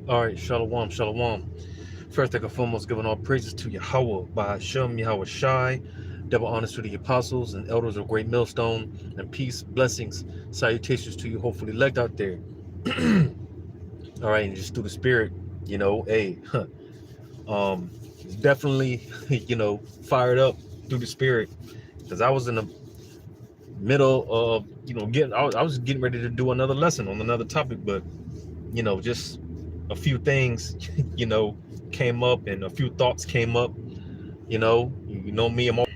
All right, shalom, shalom. First and foremost, giving all praises to Yahweh by Hashem, Yahweh Shai, double honors to the apostles and elders of Great Millstone, and peace, blessings, salutations to you, hopefully elect out there. All right, and just through the spirit, hey, definitely, fired up through the spirit, because I was in the middle of, I was getting ready to do another lesson on another topic, but just a few things, came up, and a few thoughts came up. You know me, I'm all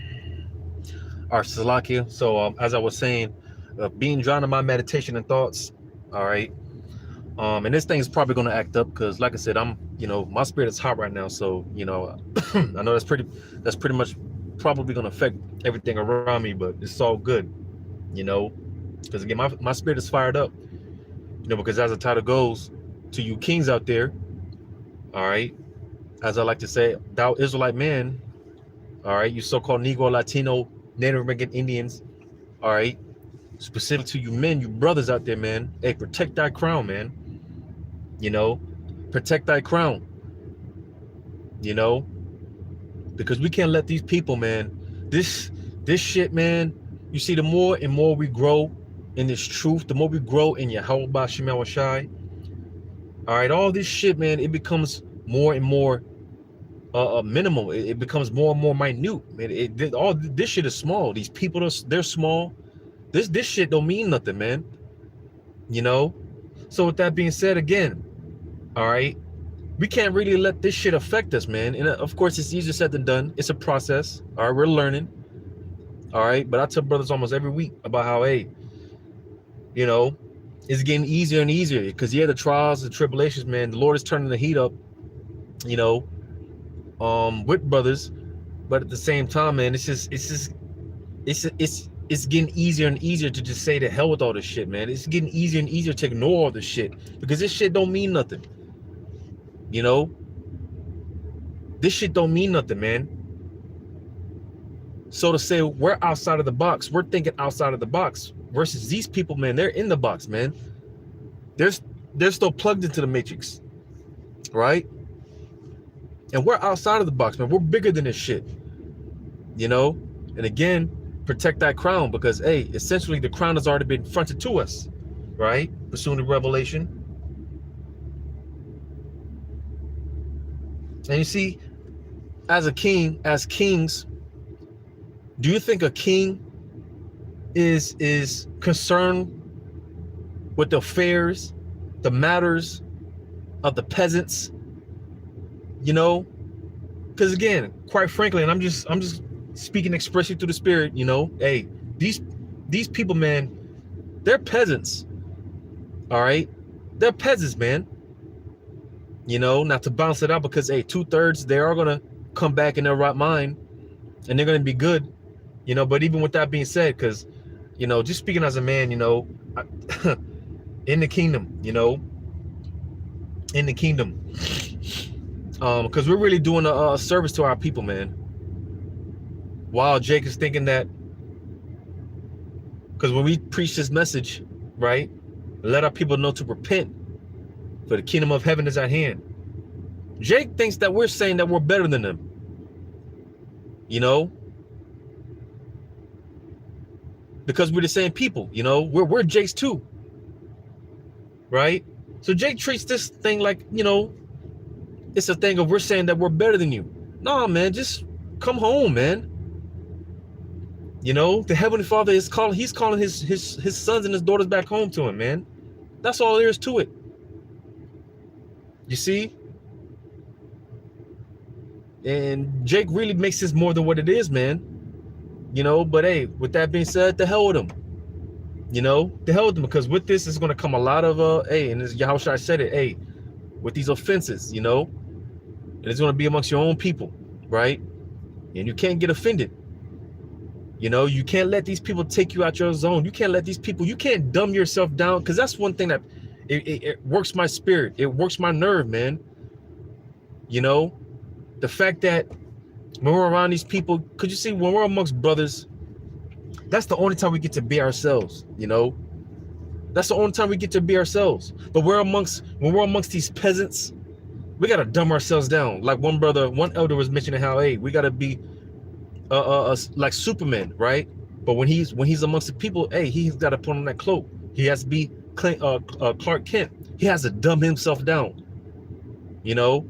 Salakia. So as I was saying, being drowned in my meditation and thoughts. All right. And this thing is probably going to act up because, like I said, my spirit is hot right now. So, I know that's pretty much probably going to affect everything around me, but it's all good, because again, my spirit is fired up, because as the title goes, to you kings out there, all right, as I like to say, thou Israelite man, all right, you so-called Negro, Latino, Native American Indians, all right, specific to you men, you brothers out there, man, hey, protect thy crown, man, protect thy crown, because we can't let these people, man, this shit, man, you see, the more and more we grow in this truth, the more we grow in Yahweh B'Shem Yahweh Shai, all right, all this shit, man, it becomes more and more minimal. It becomes more and more minute, man. All this shit is small. These people, they're small. This shit don't mean nothing, man. So with that being said, again, all right, we can't really let this shit affect us, man. And of course, it's easier said than done. It's a process. All right, we're learning. All right, but I tell brothers almost every week about how, hey, it's getting easier and easier because the trials and tribulations, man, the Lord is turning the heat up, with brothers, but at the same time, man, it's getting easier and easier to just say the hell with all this shit, man. It's getting easier and easier to ignore all this shit because this shit don't mean nothing. This shit don't mean nothing, man. So to say we're outside of the box, we're thinking outside of the box versus these people, man, they're in the box, man. They're still plugged into the matrix, right? And we're outside of the box, man. We're bigger than this shit, And again, protect that crown because, hey, essentially the crown has already been fronted to us, right? Pursuing the revelation. And you see, as kings, do you think a king is concerned with the affairs, the matters of the peasants? Because again, quite frankly, and I'm just speaking expressly through the spirit, hey, these people, man, they're peasants. All right, they're peasants, man. Not to bounce it out because, hey, 2/3 they are gonna come back in their right mind, and they're gonna be good, But even with that being said, because, just speaking as a man, in the kingdom, in the kingdom. Because we're really doing a service to our people, man. While Jake is thinking that, because when we preach this message, right, let our people know to repent, for the kingdom of heaven is at hand. Jake thinks that we're saying that we're better than them, because we're the same people, we're Jake's too, right? So Jake treats this thing like, it's a thing of we're saying that we're better than you. No, man, just come home, man. The Heavenly Father he's calling his sons and his daughters back home to him, man. That's all there is to it. You see? And Jake really makes this more than what it is, man. But hey, with that being said, the hell with him. The hell with him, because with this is going to come a lot of, hey, and as Yahushua said it, hey, with these offenses, and it's going to be amongst your own people, right? And you can't get offended. You can't let these people take you out your zone. You can't let these people, you can't dumb yourself down, because that's one thing that it works my spirit. It works my nerve, man. The fact that when we're around these people, could you see, when we're amongst brothers, that's the only time we get to be ourselves, That's the only time we get to be ourselves. But when we're amongst these peasants, we gotta dumb ourselves down. Like one elder was mentioning how, hey, we gotta be like Superman, right? But when he's amongst the people, hey, he's got to put on that cloak. He has to be Clark Kent. He has to dumb himself down, you know.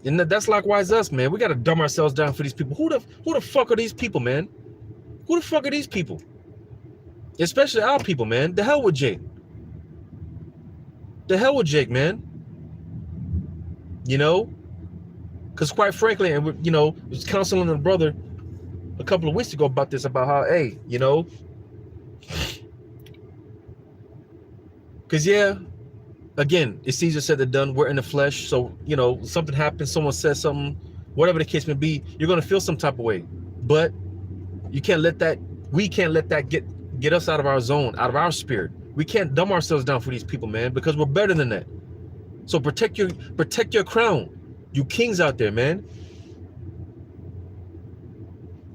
And that's likewise us, man. We got to dumb ourselves down for these people. Who the fuck are these people, man? Who the fuck are these people? Especially our people, man. The hell with Jake. The hell with Jake, man. You know, because quite frankly, and you know, I was counseling a brother a couple of weeks ago about this, about how, hey, you know, because yeah, again, it's easier said than done. We're in the flesh, so you know, something happens, someone says something, whatever the case may be, you're gonna feel some type of way. But you can't let that. We can't let that get us out of our zone, out of our spirit. We can't dumb ourselves down for these people, man, because we're better than that. So protect your crown, you kings out there, man.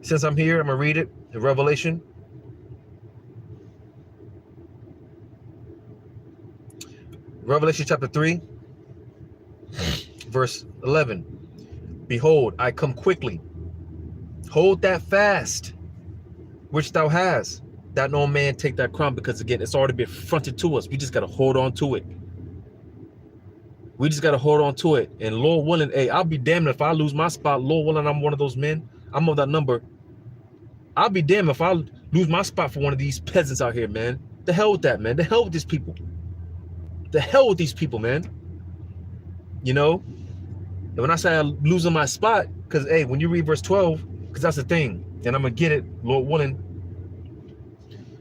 Since I'm here, I'm gonna read it in Revelation. Revelation chapter 3, verse 11. Behold, I come quickly. Hold that fast, which thou hast, that no man take that crown, because again, it's already been fronted to us. We just gotta hold on to it. We just gotta hold on to it. And Lord willing, hey, I'll be damned if I lose my spot. Lord willing, I'm one of those men. I'm of that number. I'll be damned if I lose my spot for one of these peasants out here, man. The hell with that, man. The hell with these people. The hell with these people, man. You know? And when I say I'm losing my spot, because, hey, when you read verse 12, because that's the thing, and I'm going to get it, Lord willing.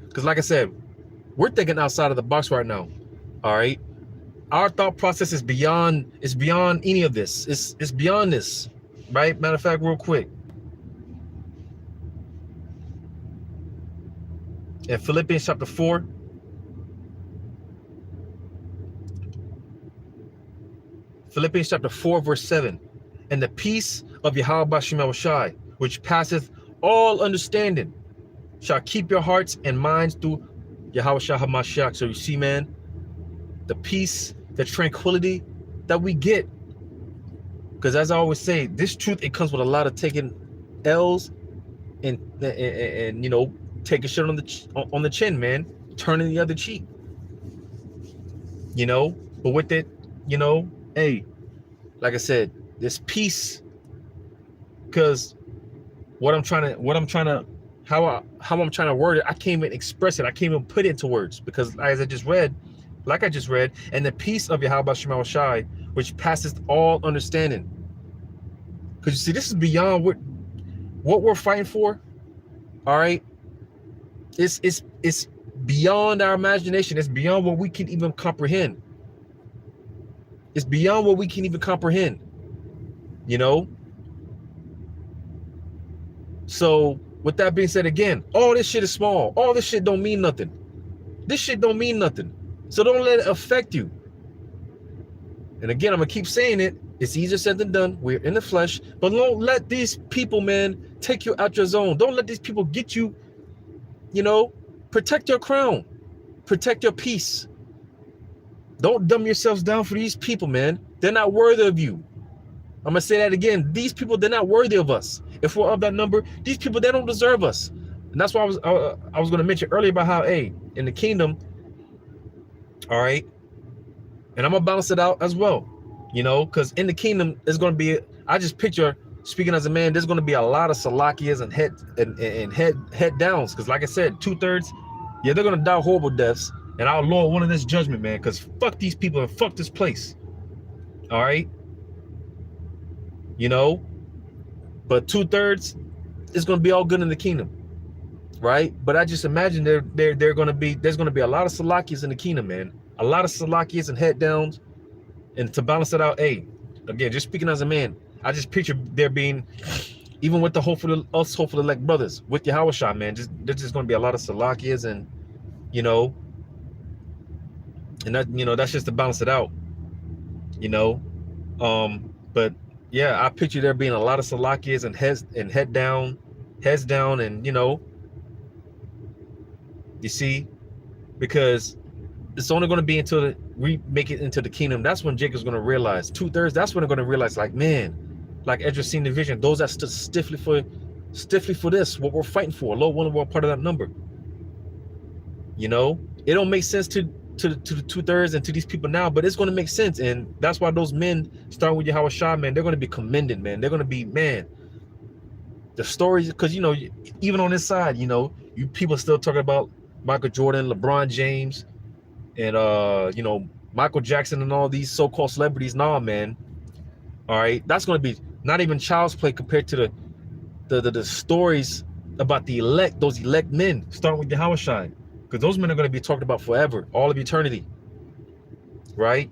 Because like I said, we're thinking outside of the box right now, all right? Our thought process is beyond any of this. It's beyond this, right? Matter of fact, real quick. In Philippians chapter 4, Philippians chapter 4, verse 7. And the peace of Yahweh Shema Shai, which passeth all understanding, shall keep your hearts and minds through Yahweh Shah HaMashiach. So you see, man, the peace, the tranquility that we get. Because as I always say, this truth, it comes with a lot of taking L's and you know, taking shit on the chin, man, turning the other cheek. You know, but with it, you know, hey, like I said, this peace, because how I'm trying to word it, I can't even express it. I can't even put it into words, because as I just read, and the peace of Yahweh Shema Shai, which passes all understanding. Because you see, this is beyond what we're fighting for. All right, it's beyond our imagination. It's beyond what we can even comprehend. It's beyond what we can even comprehend. You know. So with that being said, again, all this shit is small. All this shit don't mean nothing. This shit don't mean nothing. So don't let it affect you. And again, I'm gonna keep saying it. It's easier said than done. We're in the flesh, but don't let these people, man, take you out your zone. Don't let these people get you. You know, protect your crown, protect your peace. Don't dumb yourselves down for these people, man. They're not worthy of you. I'm gonna say that again. These people, they're not worthy of us. If we're of that number, these people, they don't deserve us. And that's why I was gonna mention earlier about how, hey, in the kingdom, all right, and I'm gonna balance it out as well, you know, because in the kingdom, there's gonna be, I just picture, speaking as a man, there's gonna be a lot of salakias and head downs, because like I said, 2/3, yeah, they're gonna die horrible deaths, and our Lord wanted this judgment, man, because fuck these people and fuck this place, all right, you know, but 2/3 is gonna be all good in the kingdom, right? But I just imagine there's gonna be a lot of salakias in the kingdom, man. A lot of salakias and head downs. And to balance it out, hey, again, just speaking as a man, I just picture there being, even with the hopeful elect brothers, with Yahweh Shah, man, there's just gonna be a lot of salakias, and you know, and that, you know, that's just to balance it out, you know. But yeah, I picture there being a lot of salakias and heads down, and you know, you see, because it's only going to be until we make it into the kingdom. That's when Jacob's going to realize 2/3. That's when they're going to realize, like, man, like Ezra seen the vision. Those that stood stiffly for this, what we're fighting for. Lord willing, we're part of that number. You know, it don't make sense to the 2/3 and to these people now, but it's going to make sense, and that's why those men, starting with Yahweh Shah, man, they're going to be commended, man. They're going to be, man. The stories, because you know, even on this side, you know, you people still talking about Michael Jordan, LeBron James, and you know, Michael Jackson and all these so-called celebrities. Nah, man. All right, that's going to be not even child's play compared to the stories about the elect, those elect men, starting with Yahweh Shai, because those men are going to be talked about forever, all of eternity. Right?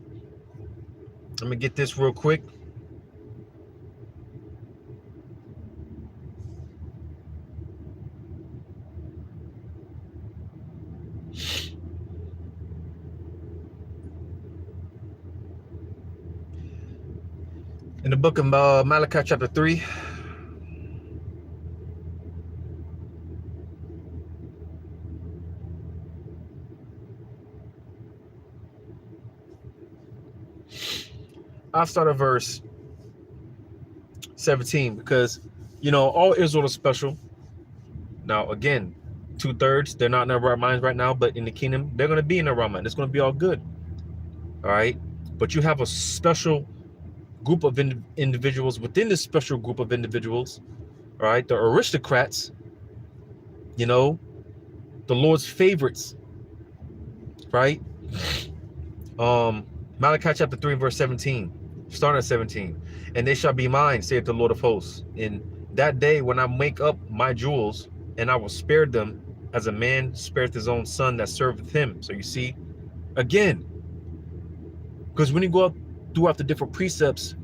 Let me get this real quick. In the book of Malachi chapter 3, I'll start at verse 17, because, you know, all Israel is special. Now, again, 2/3, they're not in their right minds right now, but in the kingdom, they're going to be in their right mind. It's going to be all good. All right? But you have a special group of individuals within this special group of individuals, all right? The aristocrats, you know, the Lord's favorites, right? Malachi chapter 3, verse 17, starting at 17. And they shall be mine, saith the Lord of hosts, in that day when I make up my jewels, and I will spare them as a man spareth his own son that serveth him. So you see, again, because when you go up throughout the different precepts,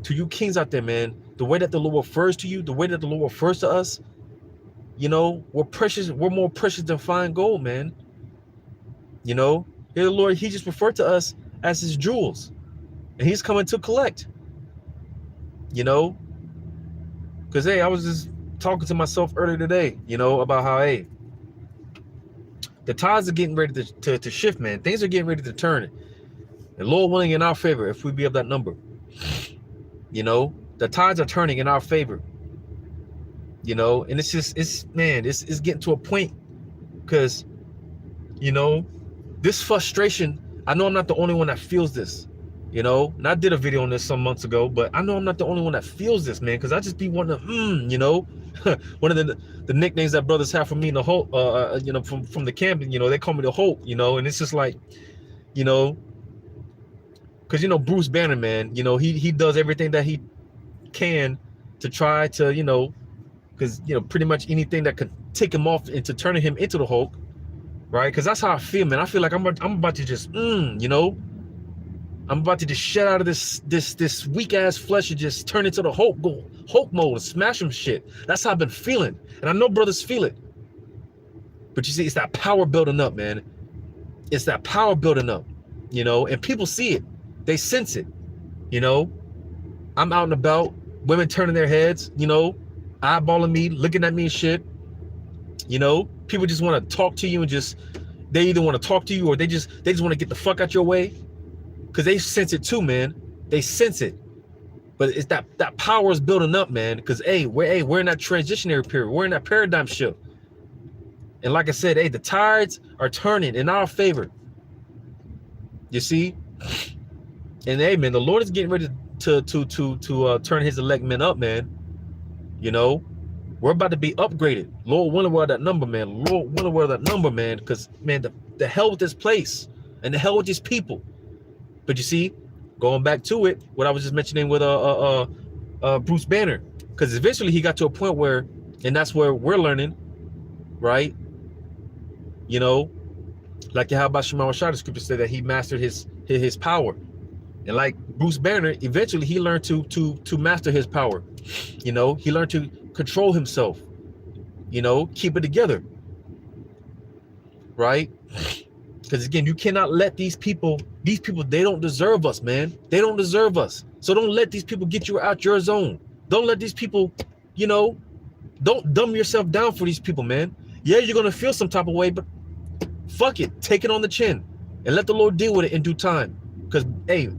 to you kings out there, man, the way that the Lord refers to you, the way that the Lord refers to us, you know, we're precious, we're more precious than fine gold, man. You know, here the Lord, he just referred to us as his jewels, and he's coming to collect, you know, because, hey, I was just talking to myself earlier today, you know, about how, hey, the tides are getting ready to shift, man. Things are getting ready to turn, and Lord willing, in our favor, if we be of that number. You know, the tides are turning in our favor, you know, and it's just, it's getting to a point, because, you know, this frustration, I know I'm not the only one that feels this, you know, and I did a video on this some months ago, but I know I'm not the only one that feels this, man, because I just be wanting to, you know, one of the nicknames that brothers have for me, the Hope, you know, from the camp, you know, they call me the Hope, you know, and it's just like, you know, because, you know, Bruce Banner, man, you know, he does everything that he can to try to, you know, because, you know, pretty much anything that could take him off into turning him into the Hulk, right? Because that's how I feel, man. I feel like I'm about to just, you know, I'm about to just shed out of this weak ass flesh and just turn into the Hulk mode and smash some shit. That's how I've been feeling, and I know brothers feel it. But you see, it's that power building up, man. It's that power building up, you know, and people see it. They sense it, you know. I'm out and about, women turning their heads, you know, eyeballing me, looking at me and shit. You know, people just want to talk to you and just, they either want to talk to you or they just want to get the fuck out your way, because they sense it too, man. They sense it. But it's that power is building up, man, because, hey, we're in that transitionary period. We're in that paradigm shift. And like I said, hey, the tides are turning in our favor. You see? And hey, man, the Lord is getting ready to turn his elect men up, man. You know, we're about to be upgraded. Lord willing, we're that number, man. Lord willing, we're that number, man. Because, man, the hell with this place and the hell with these people. But you see, going back to it, what I was just mentioning with Bruce Banner, because eventually he got to a point where, and that's where we're learning, right? You know, like how about Shema Rashad, the scripture said that he mastered his power. And like Bruce Banner, eventually he learned to master his power. You know, he learned to control himself, you know, keep it together, right? Because again, you cannot let these people, they don't deserve us, man. They don't deserve us. So don't let these people get you out your zone. Don't let these people, you know, don't dumb yourself down for these people, man. Yeah, you're going to feel some type of way, but Fuck it, take it on the chin and let the Lord deal with it in due time. Because, hey,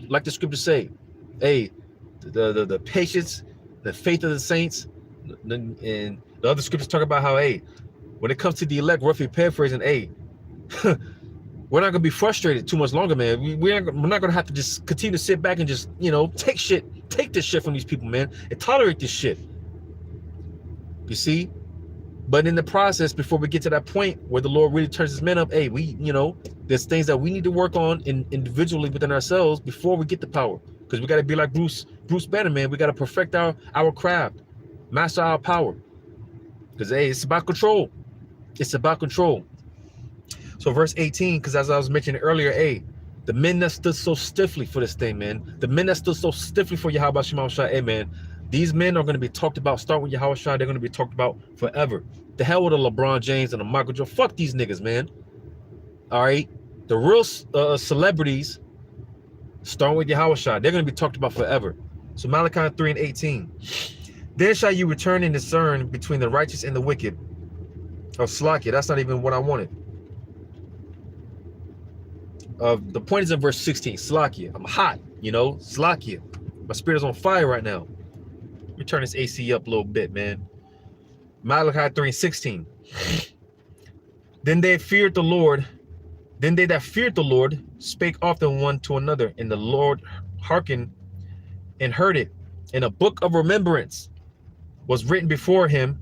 like the scriptures say, hey, the patience, the faith of the saints, and the other scriptures talk about how, hey, when it comes to the elect, roughly paraphrasing, hey, we're not gonna be frustrated too much longer, man. We're not gonna have to just continue to sit back and just, take this shit from these people, man, and tolerate this shit. You see? But in the process, before we get to that point where the Lord really turns his men up, hey, there's things that we need to work on individually within ourselves before we get the power. Because we got to be like Bruce Banner, man. We got to perfect our craft, master our power. Because, hey, it's about control. It's about control. So verse 18, because as I was mentioning earlier, hey, the men that stood so stiffly for this thing, man, the men that stood so stiffly for Yahweh Shema Shai, hey, man, these men are going to be talked about. Start with Yahweh Shai. They're going to be talked about forever. The hell with the LeBron James and the Michael Jordan. Fuck these niggas, man. All right. The real celebrities, starting with Yahweh Shai, they're going to be talked about forever. So Malachi 3:18. Then shall you return and discern between the righteous and the wicked. Oh, Slakia, that's not even what I wanted. The point is in verse 16. Slakia. I'm hot, Slakia. My spirit is on fire right now. Let me turn this AC up a little bit, man. Malachi 3:16. Then they that feared the Lord spake often one to another, and the Lord hearkened and heard it. And a book of remembrance was written before him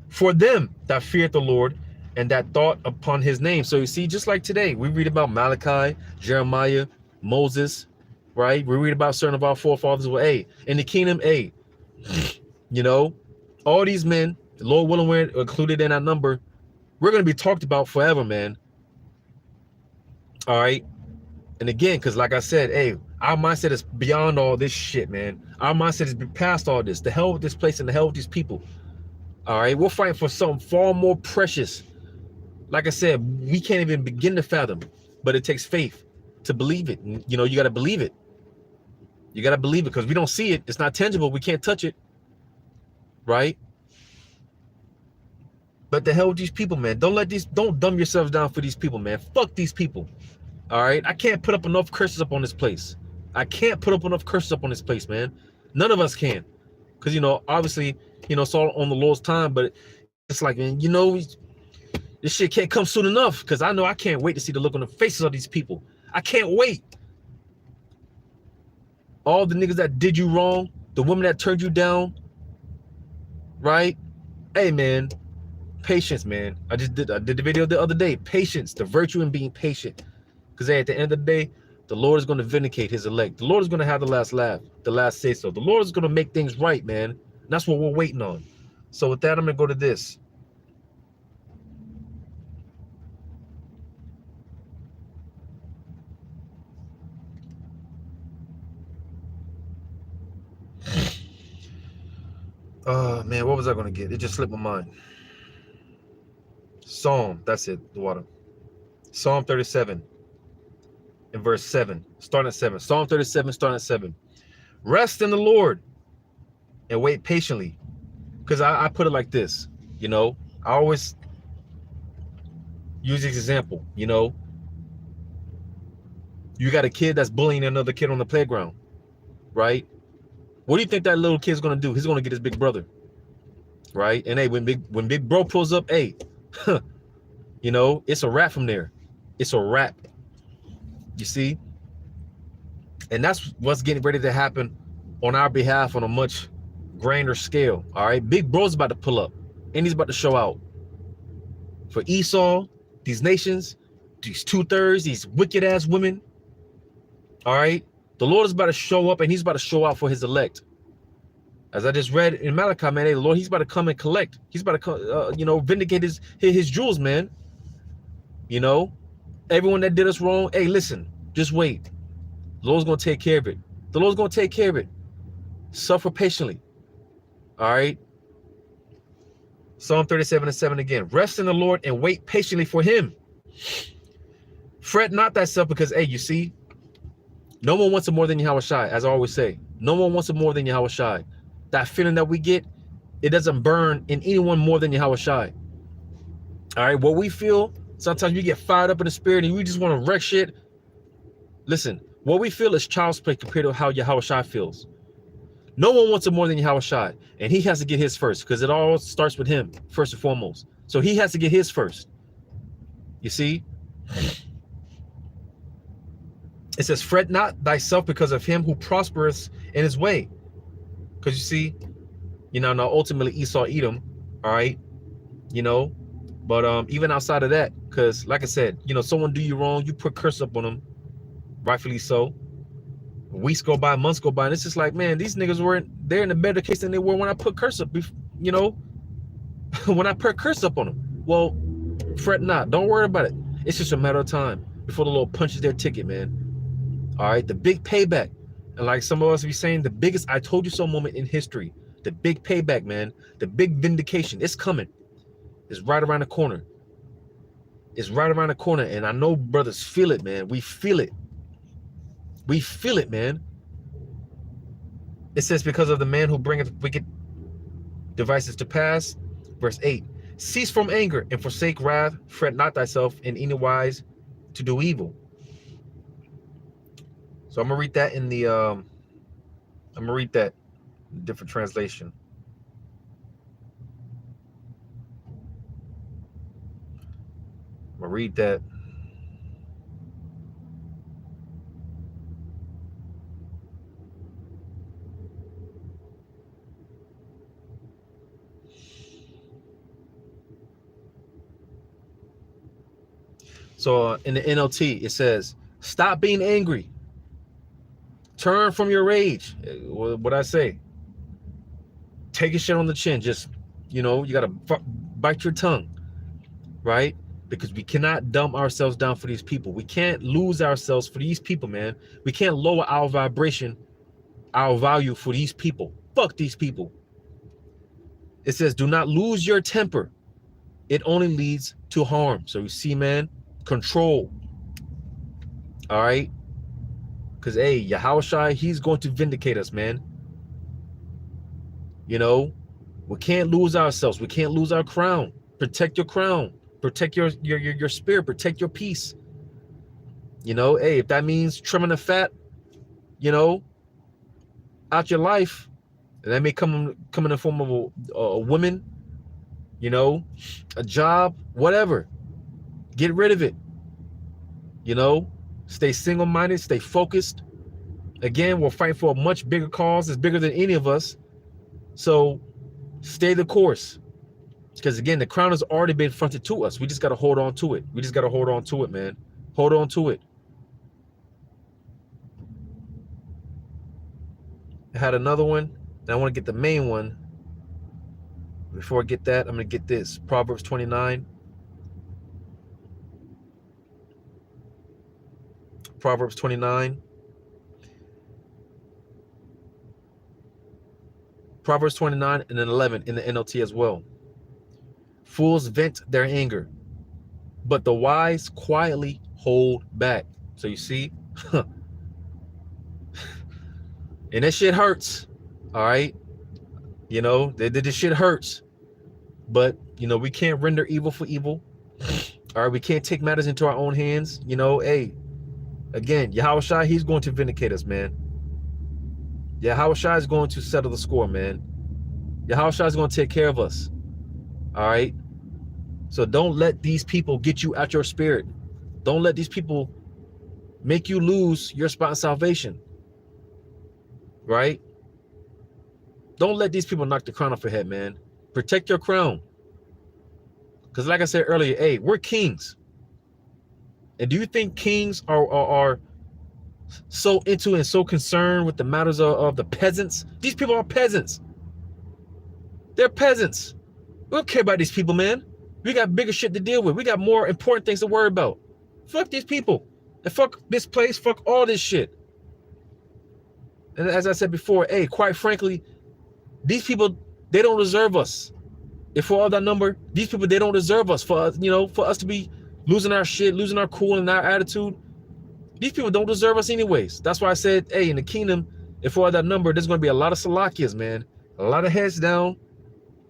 for them that feared the Lord and that thought upon his name. So you see, just like today, we read about Malachi, Jeremiah, Moses, right? We read about certain of our forefathers. Well, hey, in the kingdom, hey, all these men, the Lord willing, we're included in that number. We're going to be talked about forever, man. All right. And again, because like I said, hey, our mindset is beyond all this shit, man. Our mindset is past all this. The hell with this place and the hell with these people. All right. We're fighting for something far more precious. Like I said, we can't even begin to fathom, but it takes faith to believe it. And, you got to believe it. You got to believe it because we don't see it. It's not tangible. We can't touch it. Right. But the hell with these people, man. Don't dumb yourselves down for these people, man. Fuck these people. All right. I can't put up enough curses up on this place. Man. None of us can. Because, obviously, it's all on the Lord's time. But it's like, man, this shit can't come soon enough. Because I know I can't wait to see the look on the faces of these people. I can't wait. All the niggas that did you wrong, the women that turned you down, right? Hey, man. Patience, man. I did the video the other day. Patience, the virtue in being patient. Because at the end of the day, the Lord is going to vindicate his elect. The Lord is going to have the last laugh, the last say so. The Lord is going to make things right, man. And that's what we're waiting on. So with that, I'm going to go to this. Oh, man, what was I going to get? It just slipped my mind. Psalm, that's it, the water. Psalm 37 in verse 7, starting at 7. Psalm 37, starting at 7. Rest in the Lord and wait patiently. Because I put it like this, I always use this example, you got a kid that's bullying another kid on the playground, right? What do you think that little kid's going to do? He's going to get his big brother, right? And hey, when big bro pulls up, hey, it's a wrap from there. It's a wrap. You see? And that's what's getting ready to happen on our behalf on a much grander scale. All right. Big bro's about to pull up and he's about to show out. For Esau, these nations, these 2/3, these wicked ass women. All right. The Lord is about to show up and he's about to show out for his elect. As I just read in Malachi, man, hey, the Lord, he's about to come and collect. He's about to, vindicate his jewels, man. Everyone that did us wrong, hey, listen, just wait. The Lord's going to take care of it. The Lord's going to take care of it. Suffer patiently. All right. Psalm 37:7 again. Rest in the Lord and wait patiently for him. Fret not thyself because, hey, you see, no one wants it more than Yahweh Shai, as I always say. No one wants it more than Yahweh Shai. That feeling that we get, it doesn't burn in anyone more than Yahweh Shai. All right. What we feel Sometimes we get fired up in the spirit and we just want to wreck shit. Listen, what we feel is child's play compared to how Yahushua feels. No one wants it more than Yahushua, and he has to get his first because it all starts with him first and foremost. So he has to get his first. You see? It says, fret not thyself because of him who prospereth in his way. Because you see, now ultimately Esau Edom, all right, but even outside of that, because like I said, someone do you wrong, you put curse up on them, rightfully so. Weeks go by, months go by, and it's just like, man, these niggas they're in a better case than they were when I put curse up, when I put curse up on them. Well, fret not, don't worry about it. It's just a matter of time before the Lord punches their ticket, man. All right, the big payback. And like some of us be saying, the biggest I told you so moment in history, the big payback, man, the big vindication, it's coming. It's right around the corner. It's right around the corner. And I know brothers feel it, man. We feel it. We feel it, man. It says, because of the man who bringeth wicked devices to pass. Verse 8, cease from anger and forsake wrath. Fret not thyself in any wise to do evil. So I'm going to read that in the, different translation. I'm going to read that. So in the NLT, it says, stop being angry. Turn from your rage. What I say? Take a shit on the chin. Just, you got to bite your tongue, right? Because we cannot dumb ourselves down for these people. We can't lose ourselves for these people, man. We can't lower our vibration, our value for these people. Fuck these people. It says, do not lose your temper. It only leads to harm. So you see, man, control. All right? Because, hey, Yahushua, he's going to vindicate us, man. We can't lose ourselves. We can't lose our crown. Protect your crown. Protect your spirit. Protect your peace. Hey, if that means trimming the fat, out your life, and that may come in the form of a woman, a job, whatever. Get rid of it. Stay single-minded, stay focused. Again, we're fighting for a much bigger cause. It's bigger than any of us. So stay the course. Because again, the crown has already been fronted to us. We just got to hold on to it. We just got to hold on to it, man. Hold on to it. I had another one. And I want to get the main one. Before I get that, I'm going to get this. Proverbs 29. Proverbs 29. Proverbs 29 and then 11 in the NLT as well. Fools vent their anger, but the wise quietly hold back. So you see, and that shit hurts. All right. This shit hurts, but we can't render evil for evil. All right. We can't take matters into our own hands. Hey, again, Yahushua, he's going to vindicate us, man. Yahushua is going to settle the score, man. Yahushua is going to take care of us. All right? So don't let these people get you out your spirit. Don't let these people make you lose your spot in salvation. Right? Don't let these people knock the crown off your head, man. Protect your crown. Because like I said earlier, hey, we're kings. And do you think kings are so into and so concerned with the matters of the peasants? These people are peasants. They're peasants. We don't care about these people, man. We got bigger shit to deal with. We got more important things to worry about. Fuck these people. And fuck this place. Fuck all this shit. And as I said before, hey, quite frankly, these people, they don't deserve us. If we're all that number, these people, they don't deserve us. For us to be losing our shit, losing our cool and our attitude. These people don't deserve us anyways. That's why I said, hey, in the kingdom, if we're all that number, there's going to be a lot of Salakias, man. A lot of heads down,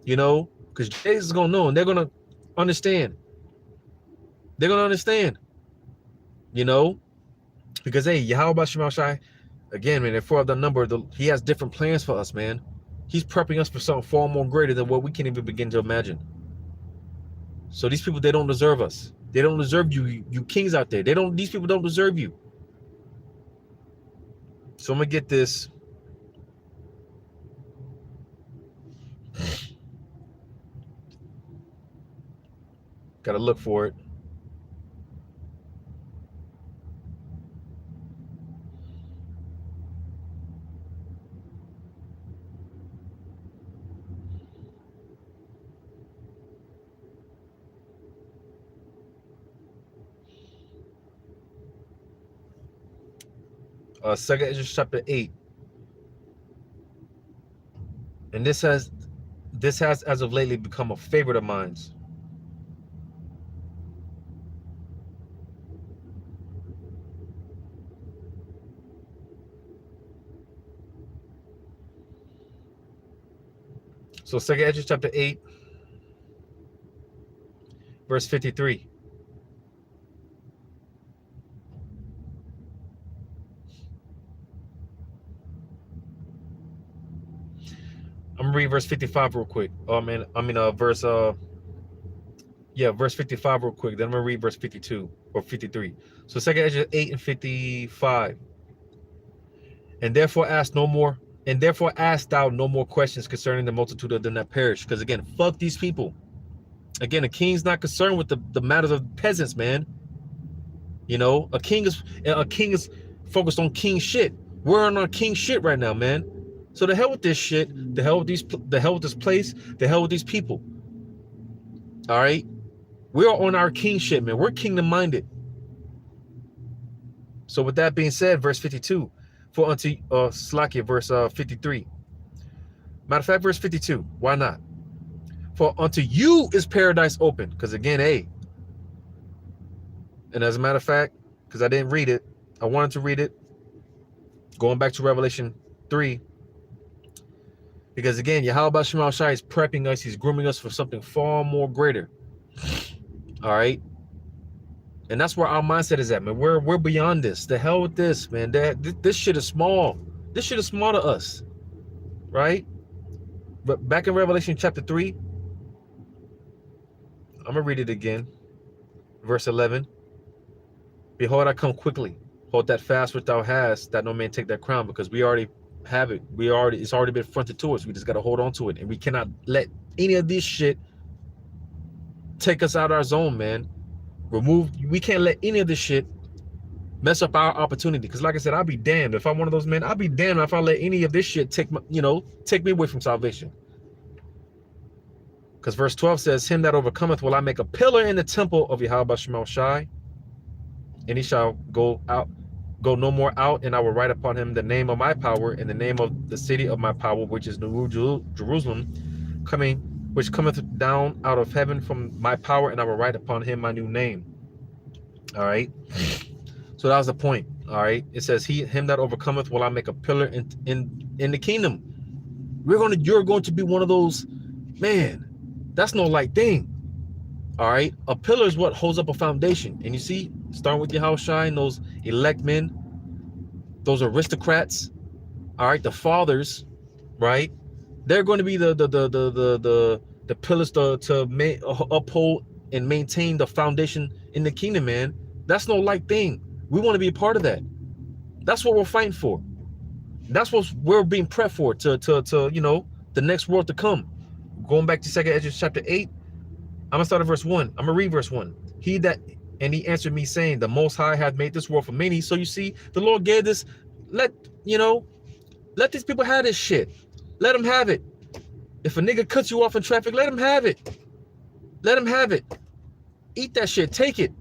because Jesus is going to know, and they're going to understand They're gonna understand, you know, because hey, Yahweh Shema Shai, again, man, if we're of the number, he has different plans for us, man. He's prepping us for something far more greater than what we can even begin to imagine. So these people, they don't deserve us. They don't deserve you kings out there. These people don't deserve you. So I'm gonna get this. Gotta look for it. Second Ezra chapter 8. And this has as of lately become a favorite of mine. So Second Ezra chapter 8, verse 53. I'm gonna read verse 55 real quick. Verse 55 real quick. Then I'm gonna read verse 52 or 53. So Second Ezra 8 and 55. And therefore ask thou no more questions concerning the multitude of them that perish. Because again, fuck these people. Again, a king's not concerned with the matters of peasants, man. You know, a king is focused on king shit. We're on our king shit right now, man. So the hell with this shit, the hell with this place, the hell with these people. All right, we're on our king shit, man. We're kingdom minded. So with that being said, verse 52, for unto Slakia, verse 53. Matter of fact, verse 52. Why not? For unto you is paradise open. Because again, hey. And as a matter of fact, because I didn't read it, I wanted to read it. Going back to Revelation 3. Because again, Yahweh Shema Shai is prepping us. He's grooming us for something far more greater. All right. And that's where our mindset is at, man. We're beyond this. The hell with this, man. This shit is small. This shit is small to us. Right? But back in Revelation chapter 3, I'm going to read it again. Verse 11. Behold, I come quickly. Hold that fast which thou hast, that no man take that crown, because we already have it. It's already been fronted to us. We just got to hold on to it. And we cannot let any of this shit take us out of our zone, man. We can't let any of this shit mess up our opportunity. Because like I said, I'll be damned if I'm one of those men. I'll be damned if I let any of this shit take me away from salvation. Because verse 12 says, him that overcometh will I make a pillar in the temple of Yahweh Shema Shai, and he shall go no more out, and I will write upon him the name of my power and the name of the city of my power, which is New Jerusalem, which cometh down out of heaven from my power, and I will write upon him my new name. All right. So that was the point. All right. It says, him that overcometh will I make a pillar in the kingdom. You're going to be one of those, man. That's no light thing. All right. A pillar is what holds up a foundation. And you see, starting with Yahweh Shai and those elect men, those aristocrats, all right, the fathers, right? They're going to be the pillars to uphold and maintain the foundation in the kingdom, man. That's no light thing. We want to be a part of that. That's what we're fighting for. That's what we're being prepped for, to the next world to come. Going back to 2 Ezra chapter 8, I'm gonna start at verse 1. I'm gonna read verse 1. He answered me, saying, the Most High hath made this world for many. So you see, the Lord gave this. Let these people have this shit. Let them have it. If a nigga cuts you off in traffic, let him have it. Let him have it. Eat that shit. Take it.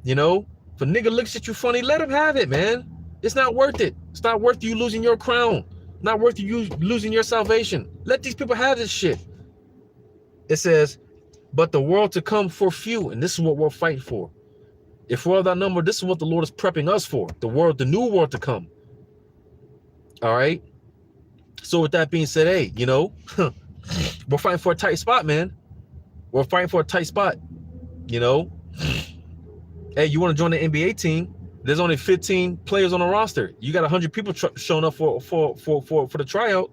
If a nigga looks at you funny, let him have it, man. It's not worth it. It's not worth you losing your crown. Not worth you losing your salvation. Let these people have this shit. It says, but the world to come for few, and this is what we're fighting for. If we're of that number, this is what the Lord is prepping us for. The new world to come. All right. So with that being said, hey, we're fighting for a tight spot, man. We're fighting for a tight spot. Hey, you want to join the NBA team? There's only 15 players on the roster. You got 100 people showing up for the tryout,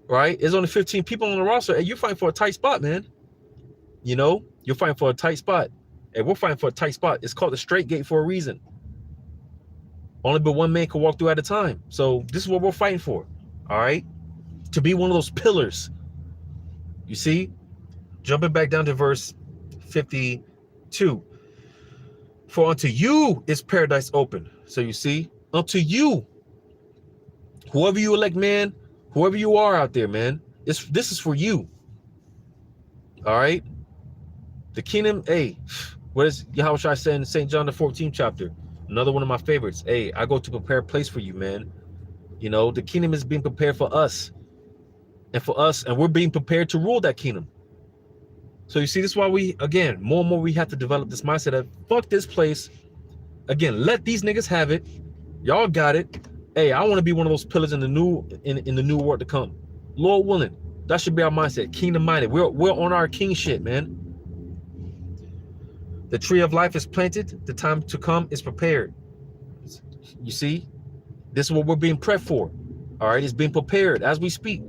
right? There's only 15 people on the roster. Hey, you're fighting for a tight spot, man. You know, you're fighting for a tight spot. Hey, we're fighting for a tight spot. It's called the straight gate for a reason. Only but one man can walk through at a time. So this is what we're fighting for, all right? To be one of those pillars. You see? Jumping back down to verse 52. For unto you is paradise open. So you see, unto you, whoever you elect, man, whoever you are out there, man, this is for you. All right. The kingdom, hey, what is Yahushua said in St. John the 14th chapter? Another one of my favorites. Hey, I go to prepare a place for you, man. You know, the kingdom is being prepared for us. And we're being prepared to rule that kingdom. So you see, this is why we, again, more and more we have to develop this mindset of fuck this place. Again, let these niggas have it. Y'all got it. Hey, I want to be one of those pillars in the new world to come. Lord willing, that should be our mindset. Kingdom minded. We're on our king shit, man. The tree of life is planted. The time to come is prepared. You see, this is what we're being prepped for. All right, it's being prepared as we speak.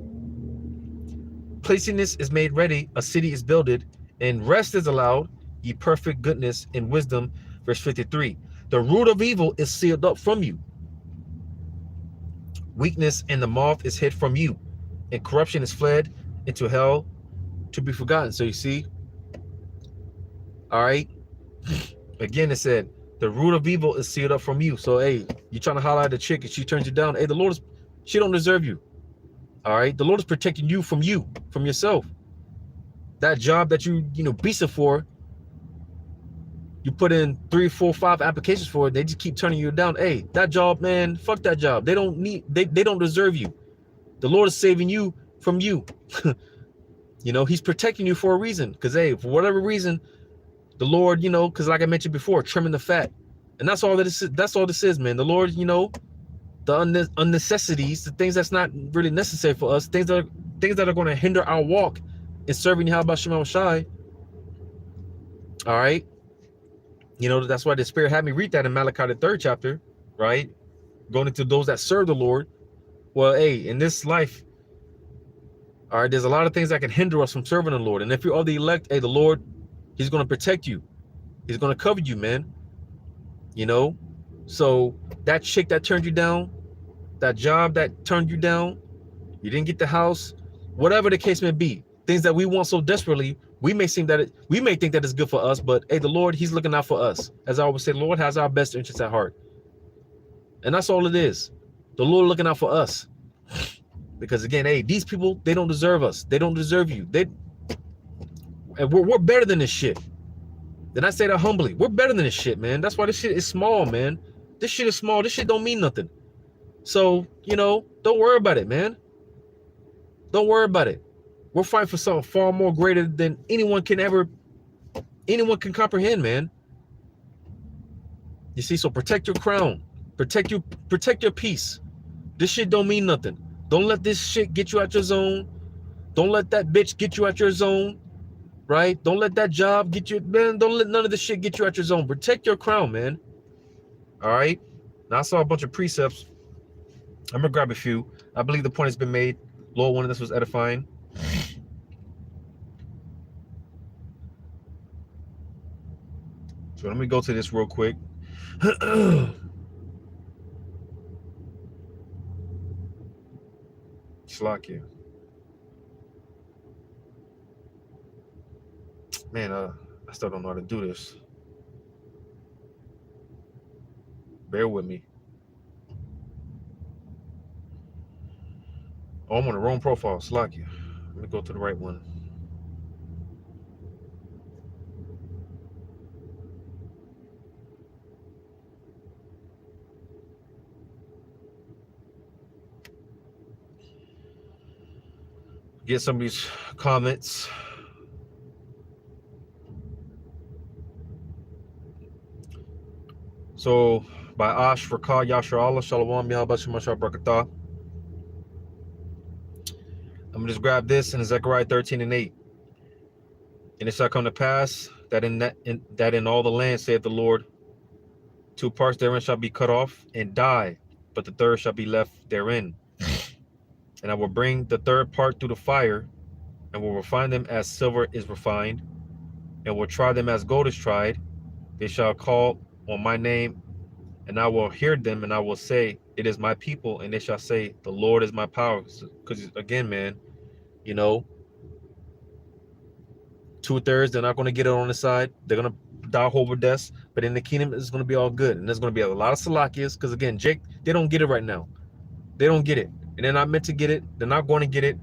Placiness is made ready, a city is builded, and rest is allowed, ye perfect goodness and wisdom. Verse 53. The root of evil is sealed up from you. Weakness and the moth is hid from you, and corruption is fled into hell to be forgotten. So you see, all right. Again, it said the root of evil is sealed up from you. So hey, you trying to holler at the chick and she turns you down. Hey, she don't deserve you. All right, the Lord is protecting you, from yourself. That job that you beasting for, you put in 3, 4, 5 applications for it. They just keep turning you down. Hey, that job, man, fuck that job. They don't deserve you. The Lord is saving you from you. He's protecting you for a reason. Because hey, for whatever reason, the Lord, because like I mentioned before, trimming the fat, and that's all this is, man. The Lord, the unnecessities, the things that's not really necessary for us, things that are going to hinder our walk in serving Yahweh Shema Shai. All right. That's why the Spirit had me read that in Malachi the 3rd chapter, right? Going into those that serve the Lord. Well, hey, in this life, all right, there's a lot of things that can hinder us from serving the Lord. And if you're of the elect, hey, the Lord, He's going to protect you. He's going to cover you, man. So that chick that turned you down, that job that turned you down, you didn't get the house, whatever the case may be, things that we want so desperately, we may think that it's good for us, but hey, the Lord, He's looking out for us. As I always say, the Lord has our best interests at heart. And that's all it is. The Lord looking out for us. Because again, hey, these people, they don't deserve us. They don't deserve you. And we're better than this shit. Then I say that humbly. We're better than this shit, man. That's why this shit is small, man. This shit is small. This shit don't mean nothing. So, don't worry about it, man. Don't worry about it. We're fighting for something far more greater than anyone can comprehend, man. You see, so protect your crown. Protect your peace. This shit don't mean nothing. Don't let this shit get you out your zone. Don't let that bitch get you out your zone. Right? Don't let that job get you, man. Don't let none of this shit get you out your zone. Protect your crown, man. All right. Now I saw a bunch of precepts. I'm gonna grab a few. I believe the point has been made. Lord, one of this was edifying. So let me go to this real quick. Slakia. Man, I still don't know how to do this. Bear with me. Oh, I'm on the wrong profile. Slakia. Let me go to the right one. Get some of these comments. So, by Ash Rakah Yashar Allah, Shalom, Yahabashim Mashar Brakatah. I'm going to just grab this in Zechariah 13:8. And it shall come to pass that in all the land, saith the Lord, 2 parts therein shall be cut off and die, but the third shall be left therein. And I will bring the third part through the fire, and will refine them as silver is refined, and will try them as gold is tried. They shall call on my name, and I will hear them, and I will say, it is my people, and they shall say, the Lord is my power. Because again, man, you know, 2/3, they're not going to get it on the side. They're going to die horrible deaths, but in the kingdom, it's going to be all good. And there's going to be a lot of Salakias, because again, Jake, they don't get it right now. They don't get it. And they're not meant to get it. They're not going to get it.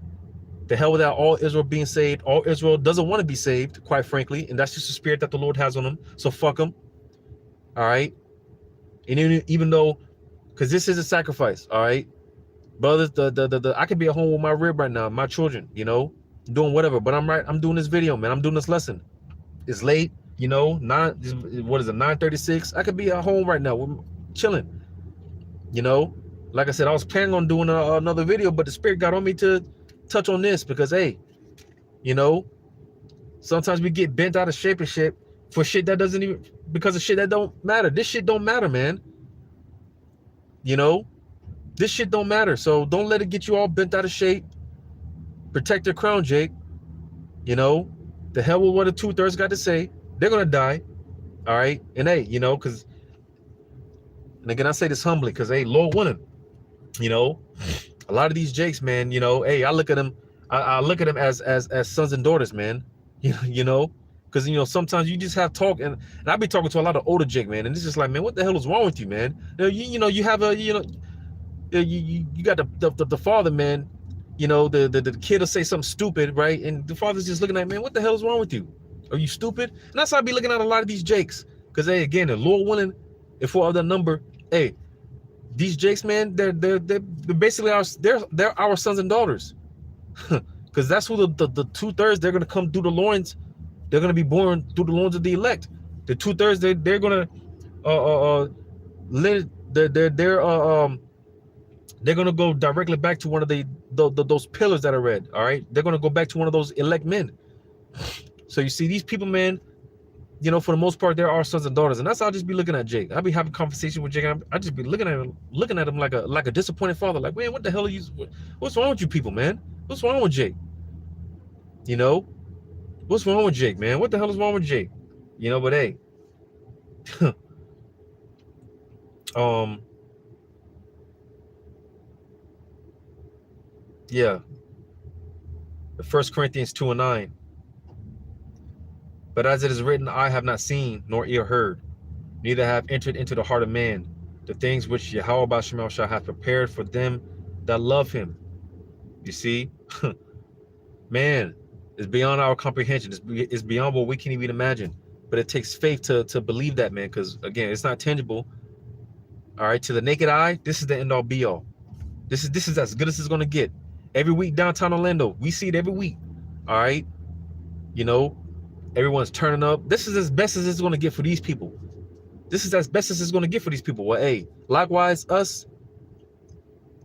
The hell with that, all Israel being saved. All Israel doesn't want to be saved, quite frankly. And that's just the spirit that the Lord has on them. So fuck them. All right. And even though, because this is a sacrifice. All right. Brothers, I could be at home with my rib right now, my children, you know, doing whatever. But I'm doing this video, man. I'm doing this lesson. It's late, you know, what is it, 9:36? I could be at home right now, chilling, you know. Like I said, I was planning on doing another video, but the spirit got on me to touch on this because, hey, you know, sometimes we get bent out of shape and shit for shit that doesn't even, because of shit that don't matter. This shit don't matter, man. You know, this shit don't matter. So don't let it get you all bent out of shape. Protect your crown, Jake. You know, the hell with what the 2/3 got to say. They're gonna die. All right. And hey, you know, because, and again, I say this humbly, because hey, Lord willing, you know, a lot of these Jakes, man, you know, hey, I look at them, I look at them as sons and daughters, man. You know, because, you know, sometimes you just have talk, and I be talking to a lot of older Jake, man, and it's just like, man, what the hell is wrong with you, man? You know, you have a, you know, you got the father, man. You know, the kid will say something stupid, right? And the father's just looking at, man, what the hell is wrong with you? Are you stupid? And that's how I be looking at a lot of these Jakes, because hey, again, the Lord willing, if we're of that number, hey, these Jakes, man, they're basically they're our sons and daughters, because that's who the 2/3, they're gonna come through the loins. They're gonna be born through the loins of the elect. The 2/3, they're gonna they're gonna go directly back to one of those pillars that I read. All right, they're gonna go back to one of those elect men. So you see, these people, man, you know, for the most part, they're our sons and daughters, and that's how I just be looking at Jake. I be having conversation with Jake. I just be looking at him like a disappointed father. Like, man, what the hell are you? What's wrong with you people, man? What's wrong with Jake? You know, what's wrong with Jake, man? What the hell is wrong with Jake? You know, but hey, yeah, the 1 Corinthians 2:9. But as it is written, I have not seen nor ear heard, neither have entered into the heart of man the things which Yahweh Bashemel shall have prepared for them that love him. You see, man, it's beyond our comprehension. It's beyond what we can even imagine. But it takes faith to believe that, man, because again, it's not tangible. All right, to the naked eye, this is the end all be all. This is as good as it's gonna get. Every week downtown Orlando, we see it every week. All right, you know, everyone's turning up. This is as best as it's gonna get for these people. This is as best as it's gonna get for these people. Well, hey, likewise us.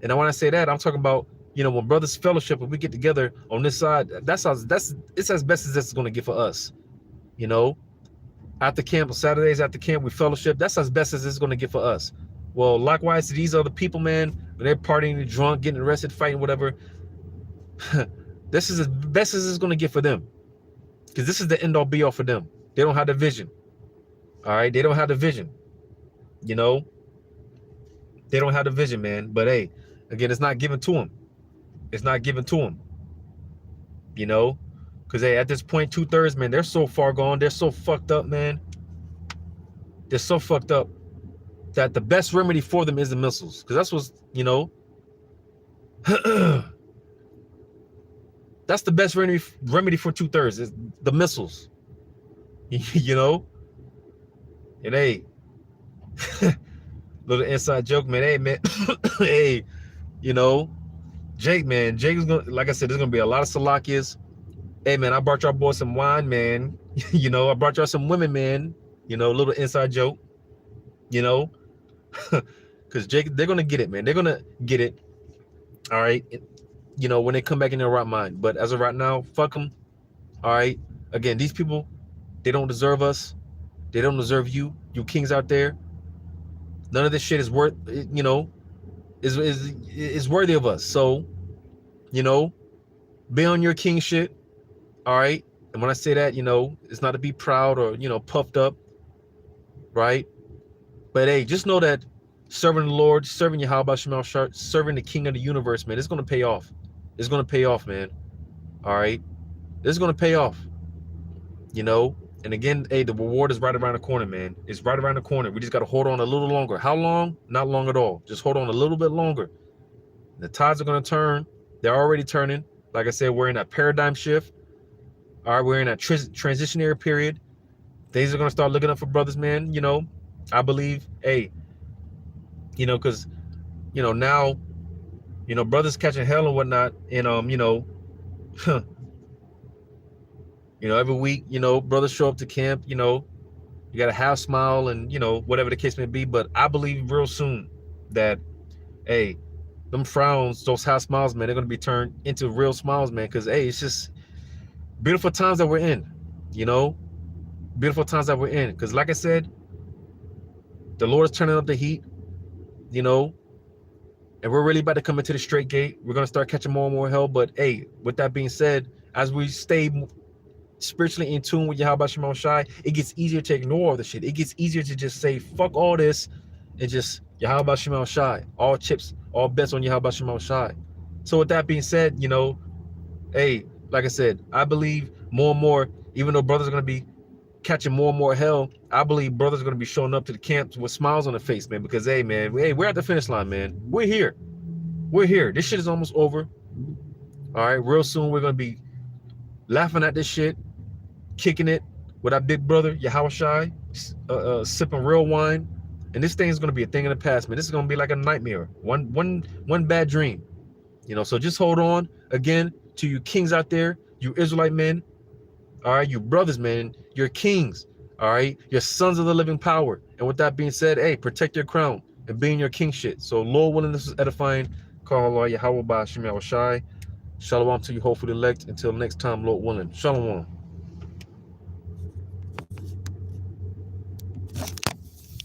And when I say that, I'm talking about, you know, when brothers fellowship, when we get together on this side, it's as best as it's gonna get for us. You know, after camp on Saturdays, after camp, we fellowship. That's as best as it's gonna get for us. Well, likewise to these other people, man, when they're partying, drunk, getting arrested, fighting, whatever. This is as best as it's gonna get for them, because this is the end all be all for them. They don't have the vision. All right, they don't have the vision. You know, they don't have the vision, man. But hey, again, it's not given to them. It's not given to them. You know, because hey, at this point, 2/3, man, they're so far gone. They're so fucked up, man. They're so fucked up that the best remedy for them is the missiles, because that's what's, you know, that's the best remedy for 2/3 is the missiles. You know, and hey, little inside joke, man. Hey, man, hey, you know, Jake, man, Jake is gonna, like I said, there's gonna be a lot of Salakias. Hey, man, I brought y'all boys some wine, man. You know, I brought y'all some women, man. You know, a little inside joke. You know, because Jake, they're gonna get it, man. They're gonna get it. All right, you know, when they come back in their right mind. But as of right now, fuck them. All right. Again, these people, They don't deserve us. They don't deserve you. You kings out there. None of this shit is worth, is worthy of us. So, you know, be on your king shit. All right. And when I say that, it's not to be proud or, puffed up. Right. But hey, just know that serving the Lord, serving Yahweh Shema Shah, serving the King of the universe, man, it's going to pay off. It's going to pay off, man. All right. This is going to pay off. And again, hey, the reward is right around the corner, man. It's right around the corner. We just got to hold on a little longer. How long? Not long at all. Just hold on a little bit longer. The tides are going to turn. They're already turning. Like I said, we're in that paradigm shift. All right, we're in that transitionary period. Things are going to start looking up for brothers, man. I believe, hey, because, now, brothers catching hell and whatnot. And, every week, brothers show up to camp, you got a half smile and, whatever the case may be. But I believe real soon that, hey, them frowns, those half smiles, man, they're going to be turned into real smiles, man. Because, hey, it's just beautiful times that we're in, beautiful times that we're in. Because like I said, the Lord is turning up the heat, and we're really about to come into the straight gate. We're going to start catching more and more hell. But, hey, with that being said, as we stay spiritually in tune with Yahweh Shema Shai, it gets easier to ignore all the shit. It gets easier to just say, fuck all this, and just Yahweh Shema Shai. All chips, all bets on Yahweh Shema Shai. So with that being said, hey, like I said, I believe more and more, even though brothers are going to be catching more and more hell, I believe brothers are going to be showing up to the camps with smiles on their face, man. Because, hey, man, we're at the finish line, man. We're here. We're here. This shit is almost over. All right, real soon we're going to be laughing at this shit, kicking it with our big brother, Yahweh Shai, sipping real wine. And this thing is going to be a thing in the past, man. This is going to be like a nightmare. One bad dream. So just hold on. Again, to you kings out there, you Israelite men, all right, you brothers, man, you're kings, all right, you're sons of the living power. And with that being said, hey, protect your crown and be in your king shit. So Lord willing, this is edifying. Call Allah Yahweh by Shem Shai. Shalom to you, hopefully elect. Until next time, Lord willing. Shalom.